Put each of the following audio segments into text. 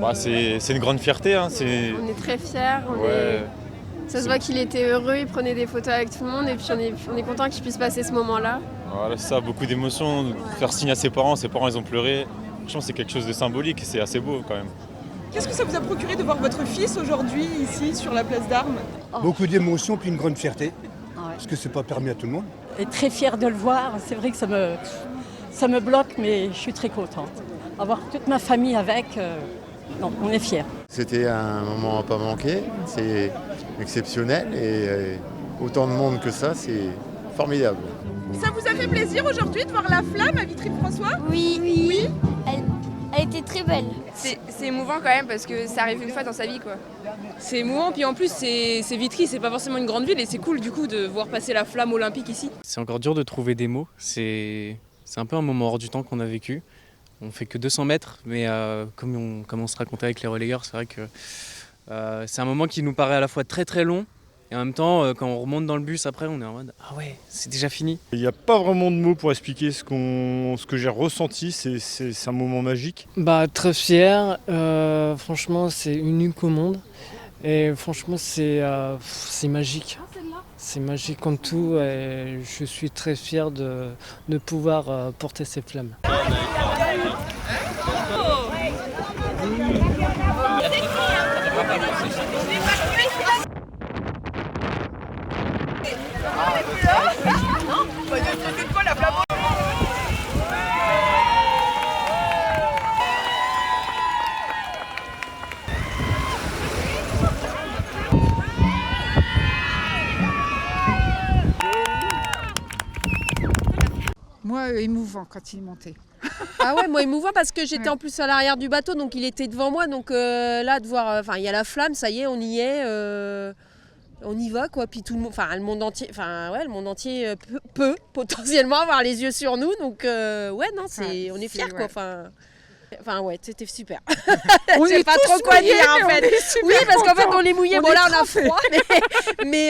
Bah, c'est une grande fierté. Hein, On est très fiers. Ça se voit qu'il était heureux, il prenait des photos avec tout le monde et puis on est content qu'il puisse passer ce moment-là. Voilà, c'est ça, beaucoup d'émotions. Faire signe à ses parents ils ont pleuré. Je pense que c'est quelque chose de symbolique et c'est assez beau quand même. Qu'est-ce que ça vous a procuré de voir votre fils aujourd'hui ici sur la place d'Armes ? Beaucoup d'émotions puis une grande fierté, Ouais. parce que c'est pas permis à tout le monde. Et très fière de le voir. C'est vrai que ça me bloque, mais je suis très contente. Avoir toute ma famille avec, non, on est fiers. C'était un moment à pas manquer, c'est exceptionnel et autant de monde que ça, c'est formidable. Ça vous a fait plaisir aujourd'hui de voir la flamme à Vitry-François ? Oui. Elle était très belle. C'est émouvant quand même parce que ça arrive une fois dans sa vie quoi. C'est émouvant puis en plus c'est Vitry, c'est pas forcément une grande ville et c'est cool du coup de voir passer la flamme olympique ici. C'est encore dur de trouver des mots, c'est un peu un moment hors du temps qu'on a vécu. On fait que 200 mètres mais comme on se racontait avec les relayeurs, c'est vrai que c'est un moment qui nous paraît à la fois très très long. Et en même temps, quand on remonte dans le bus après, on est en mode « Ah ouais, c'est déjà fini ». Il n'y a pas vraiment de mots pour expliquer ce que j'ai ressenti, c'est un moment magique. Très fier, franchement c'est unique au monde et franchement c'est magique. C'est magique comme tout et je suis très fier de pouvoir porter ces flammes. Moi, émouvant quand il est monté. Ah ouais, moi émouvant parce que j'étais en plus à l'arrière du bateau, donc il était devant moi, donc là de voir, il y a la flamme, ça y est, on y est, on y va quoi, puis tout le monde, le monde entier, peut potentiellement avoir les yeux sur nous, donc on est fiers quoi, c'était super. Je sais pas trop quoi dire en fait. Oui, parce qu'en fait on est mouillés, bon là on a froid, mais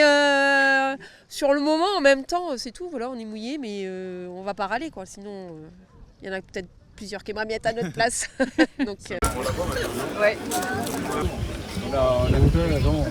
sur le moment en même temps c'est tout, voilà, on est mouillés, mais on va pas râler quoi, sinon il y en a peut-être plusieurs qui aimeraient bien être à notre place. Donc, ouais. On a ouvert la jambe.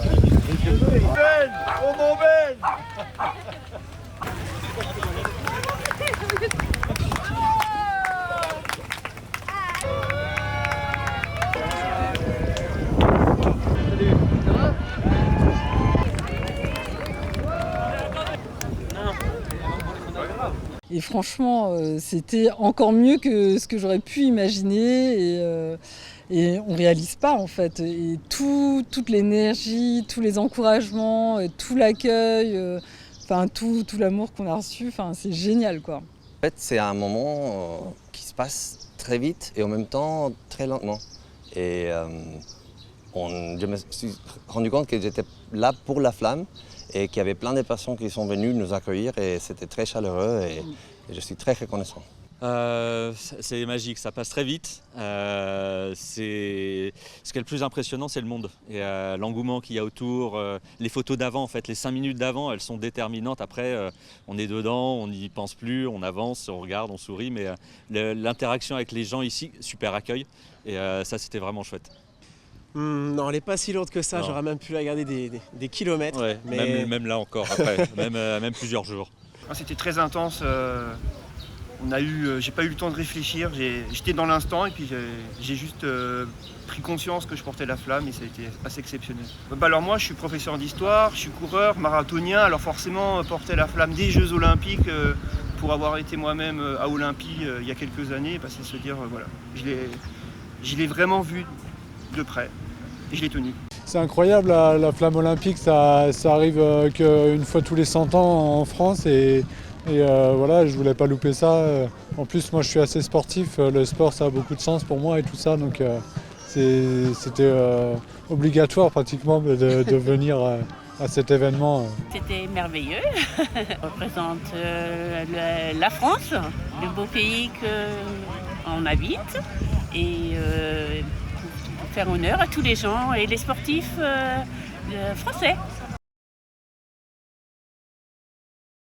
Et franchement, c'était encore mieux que ce que j'aurais pu imaginer. Et on ne réalise pas en fait. Et toute l'énergie, tous les encouragements, tout l'accueil, tout l'amour qu'on a reçu, c'est génial quoi. En fait, c'est un moment qui se passe très vite et en même temps très lentement. Et je me suis rendu compte que j'étais là pour la flamme et qu'il y avait plein de personnes qui sont venues nous accueillir et c'était très chaleureux et je suis très reconnaissant. C'est magique, ça passe très vite. Ce qui est le plus impressionnant, c'est le monde et l'engouement qu'il y a autour. Les photos d'avant, en fait, les 5 minutes d'avant, elles sont déterminantes. Après, on est dedans, on n'y pense plus, on avance, on regarde, on sourit. Mais l'interaction avec les gens ici, super accueil. Et ça, c'était vraiment chouette. Non, elle n'est pas si lourde que ça. J'aurais même pu la garder des kilomètres. Ouais, mais... même là encore, après, même plusieurs jours. C'était très intense. J'ai pas eu le temps de réfléchir, j'étais dans l'instant et puis j'ai juste pris conscience que je portais la flamme et ça a été assez exceptionnel. Alors moi je suis professeur d'histoire, je suis coureur, marathonien, alors forcément porter la flamme des Jeux Olympiques pour avoir été moi-même à Olympie il y a quelques années, c'est se dire voilà, je l'ai vraiment vu de près et je l'ai tenu. C'est incroyable, la flamme olympique, ça arrive qu'une fois tous les 100 ans en France et je voulais pas louper ça. En plus, moi je suis assez sportif, le sport ça a beaucoup de sens pour moi et tout ça, donc c'était obligatoire pratiquement de venir à cet événement. C'était merveilleux, ça représente la France, le beau pays qu'on habite et pour faire honneur à tous les gens et les sportifs français.